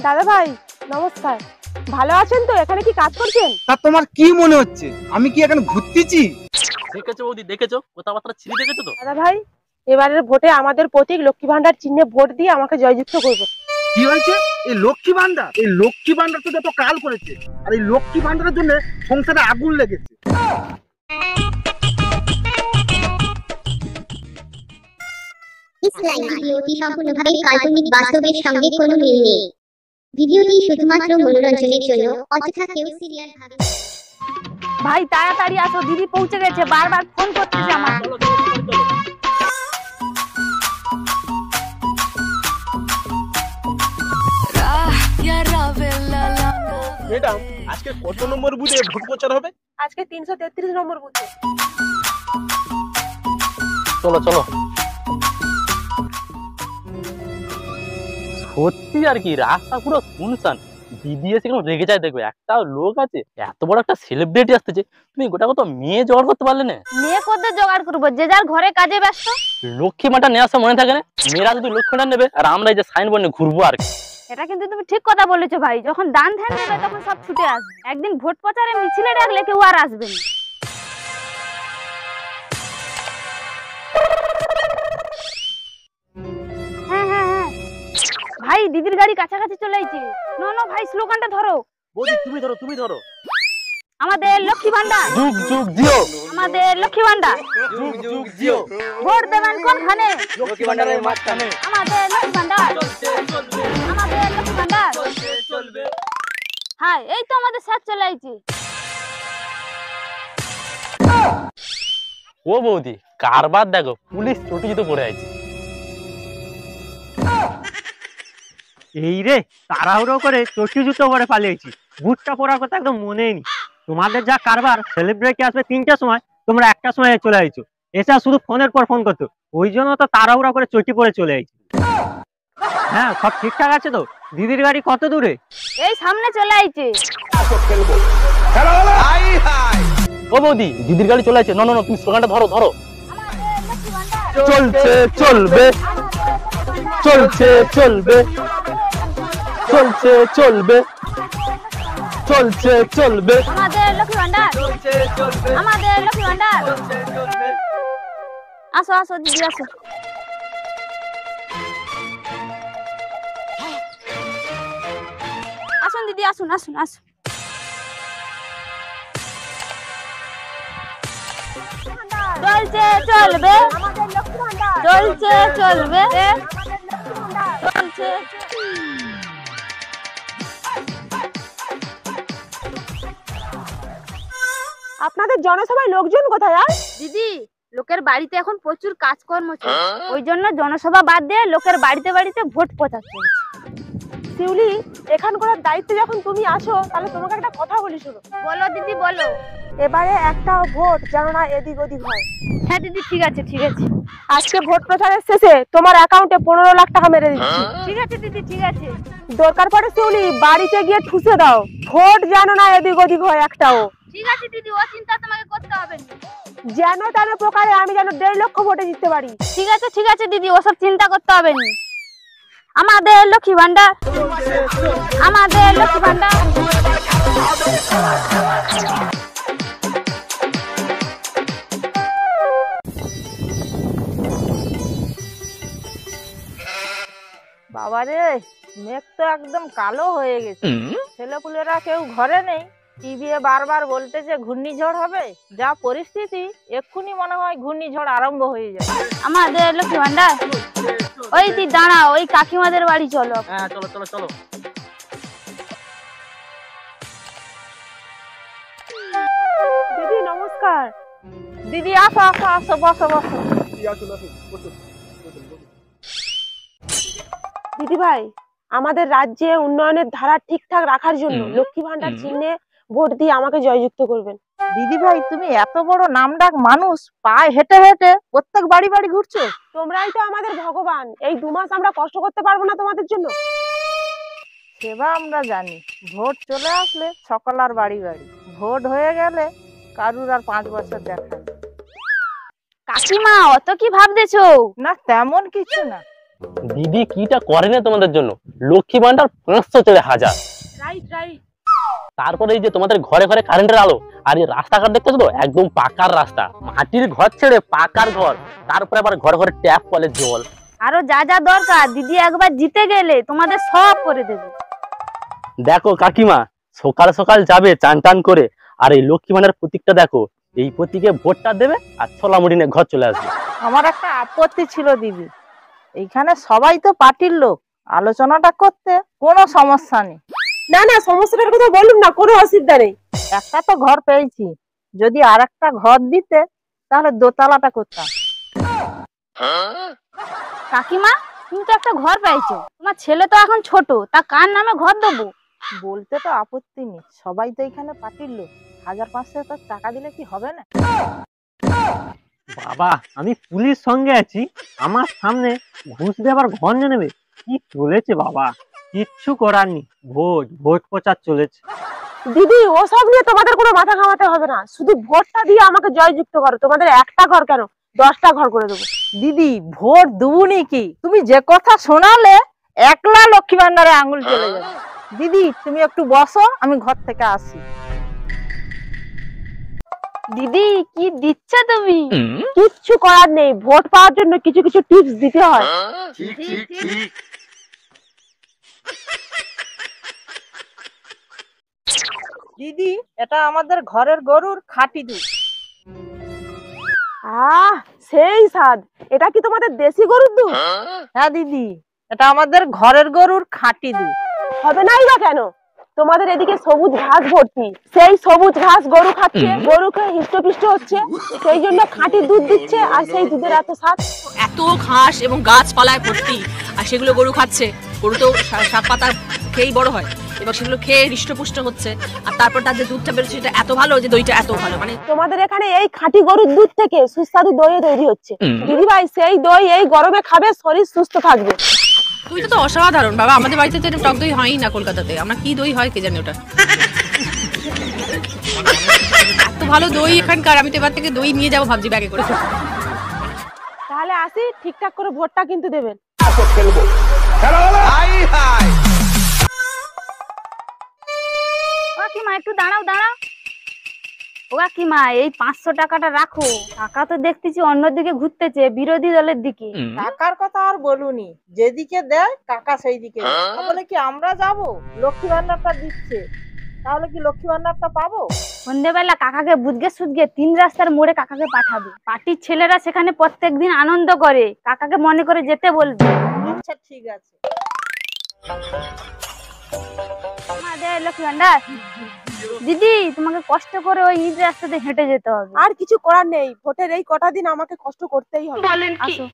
দাদা ভাই নমস্কার, ভালো আছেন তো? এখানে কি কাজ করছেন? তা তোমার কি মনে হচ্ছে আমি কি এখানে ঘুরতেছি? দেখেছো বৌদি, দেখেছো কথাবার্তা ছিঁড়ে দেখেছো তো? দাদা ভাই, এবারের ভোটে আমাদের প্রতীক লক্ষ্মী ভান্ডার চিহ্নে ভোট দিয়ে আমাকে জয়যুক্ত করবে। কি হয়েছে? এই লক্ষ্মী ভান্ডার তো যত কাল করেছে, আর এই লক্ষ্মী ভান্ডারের জন্য সংসারে আগুন লেগেছে। ভিডিওটি সম্পূর্ণভাবে কাল্পনিক, বাস্তবের সঙ্গে কোনো মিল নেই। ভিডিওটি শুধুমাত্র মনোরঞ্জনের জন্য, অযথা কেউ সিরিয়াল ভাবে। ভাই তাড়াতাড়ি আসো, দিদি পৌঁছে গেছে, বারবার ফোন করতেছে আমাকে। ম্যাডাম, আজকে কত নম্বর বুথে ভোট প্রচার হবে? আজকে 333 নম্বর বুথে। চলো চলো। সত্যি আর কি, রাস্তা পুরো শুনশান। দিদি এসে কেমন রেগে যায় দেখবে। একটা লোক আছে, এত বড় একটা সেলিব্রিটি আসতেছে, তুমি গোটা কত মেয়ে জোগাড় করতে পারলে না? মেয়ে কোথায় জোগাড় করবো, যে যার ঘরে কাজে ব্যস্ত। লক্ষ্মী মাটা নেওয়ার সময় মনে থাকে না? মেয়েরা যদি লক্ষ্মী মাটা নেবে আর আমরা এই যে সাইনবোর্ড নিয়ে ঘুরবো আর কি। এটা কিন্তু তুমি ঠিক কথা বলেছো ভাই, যখন দান ধ্যান দেবে তখন সব ছুটে আসবে। একদিন ভোট প্রচারে মিছিলে ডাকলে কেউ আর আসবে না। হ্যাঁ হ্যাঁ হ্যাঁ ভাই, দিদির গাড়ি কাছাকাছি চলে এসেছে। না ভাই, স্লোগানটা ধরো। বৌদি তুমি ধরো, তুমি ধরো। আমাদের লক্ষ্মী ভান্ডার যুগ যুগ জিও, আমাদের লক্ষ্মী ভান্ডার যুগ যুগ জিও। ভোট দেবেন কোনখানে? লক্ষ্মী ভান্ডারের মাঝখানে। আমাদের লক্ষ্মী ভান্ডার, আমাদের লক্ষ্মী ভান্ডার। হ্যাঁ, এই তো আমাদের সাথ চলে আইছি। ও বৌদি, কারবার দেখো, পুলিশ চটি জুতো পরে আছে। এই রে, তাড়াহুড়ো করে চটি জুতো পরে পালিয়েছি, বুটটা পরার কথা একদম মনেই নি। তোমাদের যা কারবার, সেলিব্রিটি আসবে 3টার সময়, তোমরা 1টার সময় চলে আইছো। এসে শুধু ফোনের পর ফোন করতো, ওই জন্য তো তাড়াহুড়া করে চটি পরে চলে আইছি। হ্যাঁ, সব ঠিকঠাক আছে তো? দিদির গাড়ি কত দূরে? এই সামনে চলে আইছে। ও বৌদি, দিদির গাড়ি চলে আছে। না না না, তুমি স্লোগানটা ধরো ধরো। চলছে চলবে, চলছে চলবে, চলছে চলবে, চলছে চলবে, আমাদের লক্ষ্মী ভান্ডার, আমাদের লক্ষ্মী ভান্ডার। আসো আসো দিদি, আসো। আসুন দিদি, আসুন আসুন আসুন। চলছে চলবে, চলছে চলবে, চলছে। আপনাদের জনসভায় লোকজন কোথায়? আর দিদি, লোকের বাড়িতে এখন প্রচুর কাজকর্ম চলছে, ওই জন্য জনসভা বাদ দিয়ে লোকের বাড়িতে বাড়িতে ভোট প্রচার চলছে। শিউলি, এখানকার দায়িত্বে যখন তুমি আসো, তাহলে তোমাকে একটা কথা বলি, শোনো। বলো দিদি বলো। এবারে একটা ভোট যেন না এদিক ওদিক হয়। হ্যাঁ দিদি, ঠিক আছে ঠিক আছে। আজকে ভোট প্রচারের শেষে তোমার অ্যাকাউন্টে 15 লাখ টাকা মেরে দিচ্ছি। ঠিক আছে দিদি, ঠিক আছে। দরকার পড়ে শিউলি, বাড়িতে গিয়ে ঠুসে দাও, ভোট যেন না এদিক ওদিক হয় একটাও। ঠিক আছে দিদি, ও চিন্তা তোমাকে করতে হবে না। যেন তেন প্রকারে আমি যেন 1.5 লক্ষ ভোটে জিততে পারি। ঠিক আছে দিদি, ওসব চিন্তা করতে হবে না। আমাদের লক্ষ্মী ভান্ডার, আমাদের লক্ষ্মী ভান্ডার। বাবারে, মেঘ তো একদম কালো হয়ে গেছে। ছেলেপুলেরা কেউ ঘরে নেই, টিভি বারবার বলতেছে ঘূর্ণিঝড় হবে। যা পরিস্থিতি, এক্ষুনি মনে হয় ঘূর্ণিঝড় আরম্ভ হয়ে যাবে। আমাদের লক্ষ্মী ভান্ডার। ওই তুই দাঁড়া, ওই কাকিমাদের বাড়ি চলো। হ্যাঁ চলো চলো চলো। দিদি নমস্কার। দিদি আসো আসো আসো, বসো বসো। দিদি ভাই, আমাদের রাজ্যে উন্নয়নের ধারা ঠিকঠাক রাখার জন্য লক্ষ্মী ভান্ডার চিহ্নে ভোট দিয়ে আমাকে জয়যুক্ত করবেন। দিদি ভাই, তুমি এত বড় নামডাক মানুষ, পায়ে হেঁটে হেঁটে প্রত্যেক বাড়ি বাড়ি ঘুরছো। তোমরাই তো আমাদের ভগবান, এই 2 মাস আমরা কষ্ট করতে পারবো না তোমাদের জন্য? সেবা আমরা জানি, ভোট চলে আসলে সকলার বাড়ি বাড়ি, ভোট হয়ে গেলে কারুর আর 5 বছর দেখা নেই। কাকিমা, অত কি ভাবতেছো? না, তেমন কিছু না। দিদি কিটা করে না তোমাদের জন্য, লক্ষ্মী ভান্ডার 500 ছেড়ে 1000। Right right. তারপরে এই যে তোমাদের ঘরে ঘরে কারেন্টের আলো, আর এই রাস্তাঘাট দেখতেছো তো একদম পাকার রাস্তা, মাটির ঘর ছেড়ে পাকার ঘর, তারপরে আবার ঘরে ঘরে ট্যাপ কলের জল। আরো যা যা দরকার দিদি একবার জিতে গেলে তোমাদের সব করে দেবে। দেখো কাকিমা, সকাল সকাল যাবে চান টান করে, আর এই লক্ষ্মী ভান্ডার প্রতীকটা দেখো, এই প্রতীকে ভোটটা দেবে আর ছোলা মুড়ি নিয়ে ঘর চলে আসবে। আমার একটা আপত্তি ছিল দিদি, এইখানে সবাই তো পার্টির লোক, আলোচনাটা করতে কোনো সমস্যা নেই। না না, সমস্যাটার কথা বলুন না, কোনো অসুবিধা নেই। একটা তো ঘর পেয়েছি, যদি আর একটা ঘর দিতে তাহলে দোতলাটা করতাম। কাকিমা, তুমি তো একটা ঘর পাইছো, তোমার ছেলে তো এখন ছোট, তা কার নামে ঘর দেবো? বলতে তো আপত্তি নেই, সবাই তো এখানে পার্টির লোক, 1500 টাকা দিলে কি হবে না? বাবা, আমি পুলিশ সঙ্গে আছি, আমার সামনে ঘুষ দিয়ে আবার ঘর নিয়ে নেবে? কি চলেছে বাবা, কিচ্ছু করার নেই, ভোট প্রচার চলেছে। দিদি, ওসব নিয়ে তোমাদের কোনো মাথা ঘামাতে হবে না, শুধু ভোটটা দিয়ে আমাকে জয়যুক্ত করো। তোমাদের একটা ঘর কেন, 10টা ঘর করে দেবো। দিদি, ভোট দেবুনি কি? তুমি যে কথা শোনালে একলা লক্ষ্মী ভান্ডারে আঙুল চলে যাবে। দিদি, তুমি একটু বসো, আমি ঘর থেকে আসি। দিদি, কি দিচ্ছ তুমি? কিচ্ছু করার নেই, ভোট পাওয়ার জন্য কিছু কিছু টিপস দিতে হয়। দিদি, এটা আমাদের ঘরের গরুর খাঁটি দুধ। সেই স্বাদ। এটা কি তোমাদের দেশি গরুর দুধ? হ্যাঁ দিদি, এটা আমাদের ঘরের গরুর খাঁটি দুধ। হবে নাই বা কেন? তোমাদের এদিকে সবুজ ঘাস ভর্তি, সেই সবুজ ঘাস গরু খাচ্ছে, গরুকে হৃষ্টপুষ্ট হচ্ছে, সেই জন্য খাঁটি দুধ দিচ্ছে, আর সেই দুধের এত স্বাদ। এত ঘাস এবং গাছপালায় ভর্তি, আর সেগুলো গরু খাচ্ছে। গরু তো শাক পাতা খেয়েই বড় হয়, এবং সেগুলো খেয়ে হৃষ্টপুষ্ট হচ্ছে, আর তারপর তার যে দুধটা বেরোচ্ছে সেটা এত ভালো, যে দইটা এত ভালো। মানে তোমাদের এখানে এই খাঁটি গরুর দুধ থেকে সুস্বাদু দই তৈরি হচ্ছে। দিদি ভাই, সেই দই এই গরমে খাবে, শরীর সুস্থ থাকবে। তুই তো অসাধারণ বাবা, আমাদের বাড়িতে তো টক দই হয়ই না কলকাতাতে, আমরা কি দই হয় কে জানি ওটা। এত ভালো দই এখানকার, আমি তো এবার থেকে দই নিয়ে যাবো ভাবছি ব্যাগে করে। তাহলে আসি, ঠিকঠাক করে ভোটটা কিন্তু দেবেন। কাকিমা, একটু দাঁড়াও দাঁড়াও। ও কাকিমা, এই 500 টাকাটা রাখো। টাকা তো দেখতেছি অন্যদিকে ঘুরতেছে, বিরোধী দলের দিকে। কাকার কথা আর বলুনি, যেদিকে দেয় কাকা সেই দিকে দেয়। বলে কি আমরা যাব? লক্ষ্মী ভান্ডারটা দিচ্ছে, তাহলে কি লক্ষ্মী ভান্ডারটা পাবো? সন্ধ্যেবেলা কাকাকে বুঝগে সুদগে 3 রাস্তার মোড়ে কাকাকে পাঠাবে। পার্টির ছেলেরা সেখানে প্রত্যেকদিন আনন্দ করে, কাকাকে মনে করে যেতে বলবে। আচ্ছা ঠিক আছে। আমাদের লক্ষ্মী ভান্ডার। দিদি, তোমাকে কষ্ট করে ওই ইট রাস্তাতে হেঁটে যেতে হবে। আর কিছু করার নেই, ভোটের এই কটা দিন আমাকে কষ্ট করতেই হবে। আসো।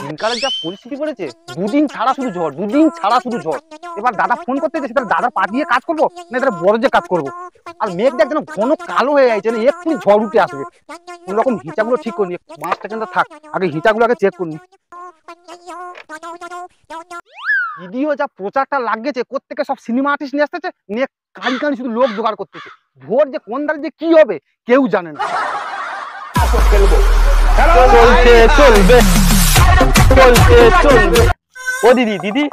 দিনকালের যা পরিস্থিতি পড়েছে, দুদিন ছাড়া শুধু ঝড়, দুদিন ছাড়া শুধু ঝড়। এবার দাদা ফোন করতে গেছে, তাহলে দাদা পা দিয়ে কাজ করবো না এদের বড় যে কাজ করবো? আর মেঘটা একদম ঘন কালো হয়ে যাচ্ছে, না এক্ষুনি ঝড় উঠে আসবে। কোন রকম হিচাগুলো ঠিক করিনি, 5 সেকেন্ড থাক, আগে হিচাগুলো আগে চেক করিনি। দিদিও যা প্রচারটা লাগছে, কোত্থেকে সব সিনেমা আর্টিস্ট নিয়ে আসতেছে, নিয়ে কানি কানি শুধু লোক জোগাড় করতেছে। ভোট যে কোন দাঁড়িয়ে যে কি হবে কেউ জানে না। চলছে চলবে, চলছে চলবে। ও দিদি, দিদি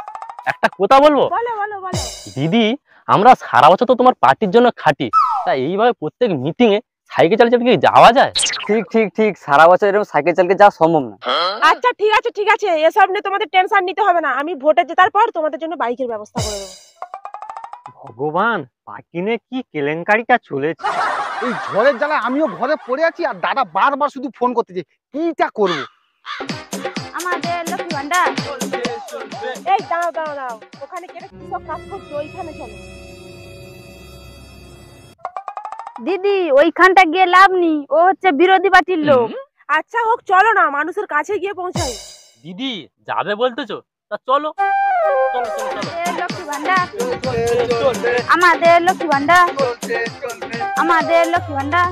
একটা কথা বলবো? বলো বলো বলো। দিদি, আমরা সারা বছর তো তোমার পার্টির জন্য খাটি, তা এইভাবে প্রত্যেক মিটিং এ সাইকেল চালিয়ে কি যাওয়া যায়? ঠিক ঠিক ঠিক, সারা বছর এরকম সাইকেল চালিয়ে যাওয়া সম্ভব না। আচ্ছা ঠিক আছে ঠিক আছে, এসব নিয়ে তোমাদের টেনশন নিতে হবে না, আমি ভোটে জেতার পর তোমাদের জন্য বাইকের ব্যবস্থা করে দেবো। ভগবান, পার্টি নিয়ে কি কেলেঙ্কারিটা চলেছে। এই ঝড়ের জ্বালায় আমিও ঘরে পড়ে আছি, আর দাদা বারবার শুধু ফোন করতেছে, কিটা করবো? আমাদের লক্ষ্মী ভান্ডার। এই দাঁড়াও দাঁড়াও দাঁড়াও, ওখানে কেটে কি সব কাজ করছো, ওইখানে চলো। দিদি, ওইখানটা গিয়ে লাভ নেই, ও হচ্ছে বিরোধী পার্টির লোক। আচ্ছা হোক, চলো না, মানুষের কাছে গিয়ে পৌঁছাই। দিদি যাবে বলতেছো, তা চলো চলো চলো চলো। আমাদের লক্ষ্মী ভান্ডার, আমাদের লক্ষ্মী ভান্ডার, আমাদের লক্ষ্মী ভান্ডার।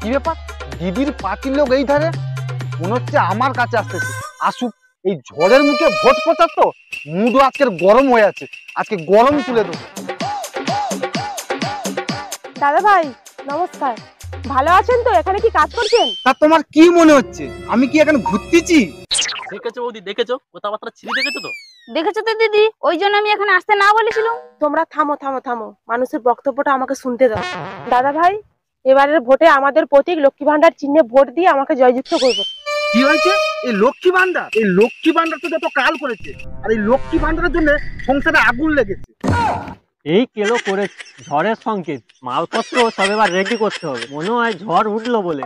কি ব্যাপার, দিদির পার্টির লোক এই ধারে, মনে হচ্ছে আমার কাছে আসতেছে। আসুক, এই ঝড়ের মুখে ভোট প্রচার তো, মুডও আজকের গরম হয়ে আছে, আজকে গরম তুলে দেবো। দাদা ভাই নমস্কার। ভালো আছেন তো? এখানে কি কাজ করছেন? তা তোমার কি মনে হচ্ছে আমি কি এখানে ঘুরতেছি? দেখেছো বৌদি, দেখেছো কথাবার্তা ছিলি, দেখেছো তো? দেখেছো তো দিদি, ওই জন্য আমি এখানে আসতে না বলেছিলাম। তোমরা থামো থামো থামো, মানুষের বক্তব্যটা আমাকে শুনতে দাও। দাদা ভাই, এবারের ভোটে আমাদের প্রতীক লক্ষ্মী ভান্ডার চিহ্নে ভোট দিয়ে আমাকে জয়যুক্ত করবে। কি হয়েছে? এই লক্ষ্মী ভান্ডার তো যত কাল করেছে, আর এই লক্ষ্মী ভান্ডারের জন্য সংসারে আগুন লেগেছে। এই কেলো করে ঝড়ের সংকেত, মালপত্র সব এবার রেডি করতে হবে, মনে হয় ঝড় উঠলো বলে।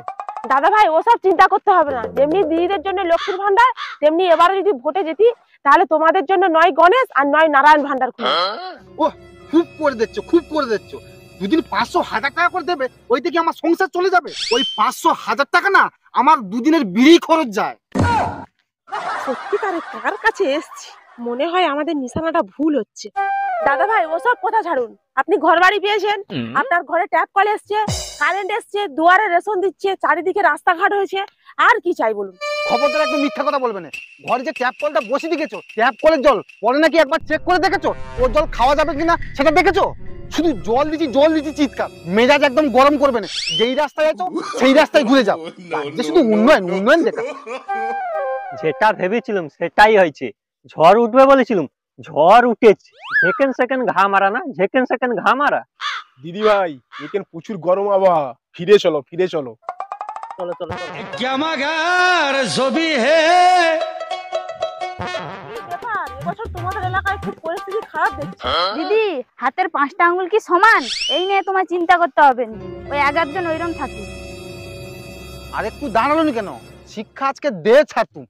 দাদা ভাই, ওসব চিন্তা করতে হবে না। যেমনি দিদিদের জন্য লক্ষ্মীর ভান্ডার, তেমনি এবারে যদি ভোটে যেতি তাহলে তোমাদের জন্য নয় গণেশ আর নয় নারায়ণ ভান্ডার খুলে। ও খুব করে দিচ্ছ। দুদিন 500,000 টাকা করে দেবে, ওই থেকে আমার সংসার চলে যাবে। ওই 500,000 টাকা না আমার দুদিনের বিড়ি খরচ যায়। সত্যিকারের কার কাছে এসছি, মনে হয় আমাদের নিশানাটা ভুল হচ্ছে। দাদা ভাই, ওসব কথা ছাড়ুন। আপনি ঘর বাড়ি পেয়েছেন, আপনার ঘরে ট্যাপ কল এসছে, কারেন্ট এসছে, দুয়ারে রেশন দিচ্ছে, চারিদিকে রাস্তাঘাট হয়েছে, আর কি চাই বলুন? খবরদার একদম মিথ্যা কথা বলবে না। ঘরে যে ট্যাপ কলটা বসে দিয়েছো, ট্যাপ কলের জল পরে নাকি একবার চেক করে দেখেছো ওর জল খাওয়া যাবে কিনা সেটা দেখেছো? শুধু জল দিচ্ছি চিৎকার। মেজাজ একদম গরম করবে না। যেই রাস্তায় আছো সেই রাস্তায় ঘুরে যাও। যে শুধু উন্নয়ন দেখা। যেটা ভেবেছিলাম সেটাই হয়েছে। ঝড় উঠবে বলেছিলাম, ঝড় উঠেছে। সেকেন্ড ঘা মারা না, সেকেন্ড ঘা মারা। দিদি ভাই, এখানে প্রচুর গরম আবহাওয়া, ফিরে চলো। চলো। এবছর তোমাদের এলাকায় খুব পরিস্থিতি খারাপ দেখছি। দিদি, হাতের 5টা আঙ্গুল কি সমান? এই নিয়ে তোমায় চিন্তা করতে হবে না, ওই 11 জন ওইরকম থাকে। আর একটু দাঁড়ালো নি কেন? শিক্ষা আজকে দে ছাড়তু।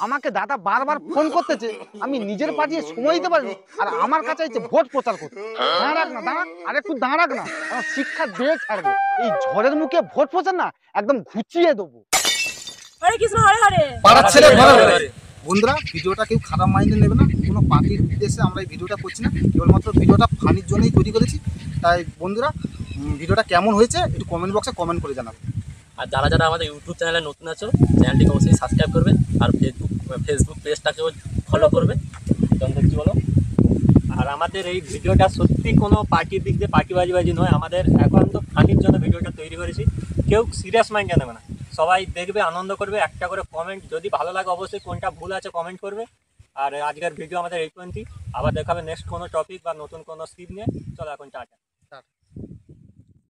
আমাকে দাদা বারবার ফোন করতেছে, আমি নিজের পাঠিয়ে সময় দিতে পারিনি, আর আমার কাছে এসে ভোট প্রচার করতে। দাঁড়াক না, আমার শিক্ষা দিয়ে ছাড়বে। এই ঝড়ের মুখে ভোট প্রচার না একদম ঘুচিয়ে দেবো। হরে কৃষ্ণ হরে হরে। বন্ধুরা, ভিডিওটা কেউ খারাপ মাইন্ডে নেবে না। কোনো পার্টির উদ্দেশ্যে আমরা এই ভিডিওটা করছি না, কেবলমাত্র ভিডিওটা ফানির জন্যই তৈরি করেছি। তাই বন্ধুরা, ভিডিওটা কেমন হয়েছে একটু কমেন্ট বক্সে কমেন্ট করে জানাবে। আর যারা আমাদের ইউটিউব চ্যানেলে নতুন আছো, চ্যানেলটিকে অবশ্যই সাবস্ক্রাইব করবে, আর ফেসবুক পেজটাকেও ফলো করবে। কি বলো? আর আমাদের এই ভিডিওটা সত্যি কোনো পার্টির দিক দিয়ে পার্টিবাজি নয়, আমাদের এখন তো ফানির জন্য ভিডিওটা তৈরি করেছি। কেউ সিরিয়াস মাইন্ডে নেবে না, সবাই দেখবে, আনন্দ করবে। একটা করে কমেন্ট, যদি ভালো লাগে অবশ্যই কোনটা ভুল আছে কমেন্ট করবে। আর আজকের ভিডিও আমাদের এই পর্যন্তই। আবার দেখাবে নেক্সট কোনো টপিক বা নতুন কোনো স্ক্রিপ্ট নিয়ে। চলো এখন টাটা।